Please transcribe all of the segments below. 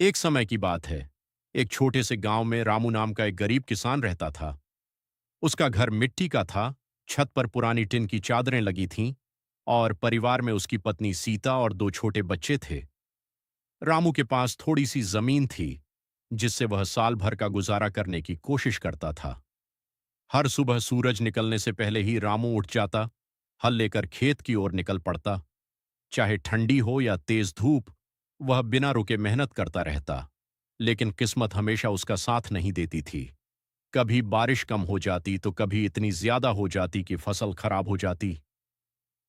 एक समय की बात है। एक छोटे से गांव में रामू नाम का एक गरीब किसान रहता था। उसका घर मिट्टी का था। छत पर पुरानी टिन की चादरें लगी थीं और परिवार में उसकी पत्नी सीता और दो छोटे बच्चे थे। रामू के पास थोड़ी सी जमीन थी, जिससे वह साल भर का गुजारा करने की कोशिश करता था। हर सुबह सूरज निकलने से पहले ही रामू उठ जाता, हल लेकर खेत की ओर निकल पड़ता। चाहे ठंडी हो या तेज धूप, वह बिना रुके मेहनत करता रहता। लेकिन किस्मत हमेशा उसका साथ नहीं देती थी। कभी बारिश कम हो जाती तो कभी इतनी ज्यादा हो जाती कि फसल खराब हो जाती।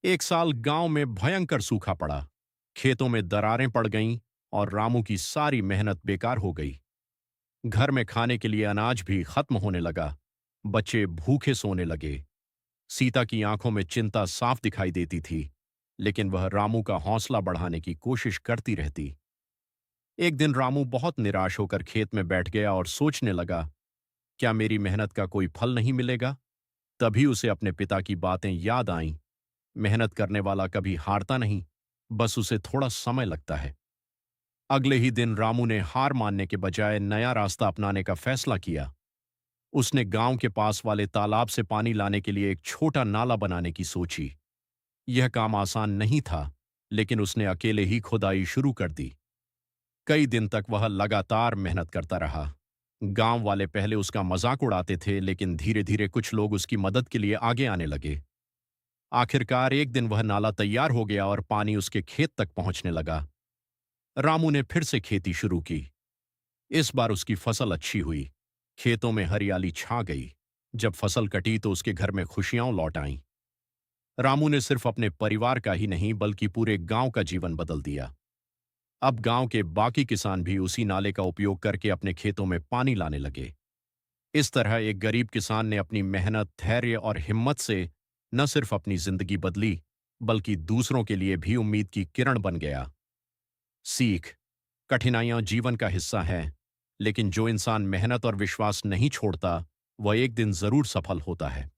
एक साल गांव में भयंकर सूखा पड़ा। खेतों में दरारें पड़ गईं और रामू की सारी मेहनत बेकार हो गई। घर में खाने के लिए अनाज भी खत्म होने लगा। बच्चे भूखे सोने लगे। सीता की आंखों में चिंता साफ दिखाई देती थी, लेकिन वह रामू का हौसला बढ़ाने की कोशिश करती रहती। एक दिन रामू बहुत निराश होकर खेत में बैठ गया और सोचने लगा, क्या मेरी मेहनत का कोई फल नहीं मिलेगा? तभी उसे अपने पिता की बातें याद आईं। मेहनत करने वाला कभी हारता नहीं, बस उसे थोड़ा समय लगता है। अगले ही दिन रामू ने हार मानने के बजाय नया रास्ता अपनाने का फैसला किया। उसने गांव के पास वाले तालाब से पानी लाने के लिए एक छोटा नाला बनाने की सोची। यह काम आसान नहीं था, लेकिन उसने अकेले ही खुदाई शुरू कर दी। कई दिन तक वह लगातार मेहनत करता रहा। गांव वाले पहले उसका मजाक उड़ाते थे, लेकिन धीरे धीरे कुछ लोग उसकी मदद के लिए आगे आने लगे। आखिरकार एक दिन वह नाला तैयार हो गया और पानी उसके खेत तक पहुंचने लगा। रामू ने फिर से खेती शुरू की। इस बार उसकी फसल अच्छी हुई। खेतों में हरियाली छा गई। जब फसल कटी तो उसके घर में खुशियां लौट आईं। रामू ने सिर्फ अपने परिवार का ही नहीं बल्कि पूरे गांव का जीवन बदल दिया। अब गांव के बाकी किसान भी उसी नाले का उपयोग करके अपने खेतों में पानी लाने लगे। इस तरह एक गरीब किसान ने अपनी मेहनत, धैर्य और हिम्मत से न सिर्फ अपनी जिंदगी बदली, बल्कि दूसरों के लिए भी उम्मीद की किरण बन गया। सीख: कठिनाइयां जीवन का हिस्सा हैं, लेकिन जो इंसान मेहनत और विश्वास नहीं छोड़ता, वह एक दिन जरूर सफल होता है।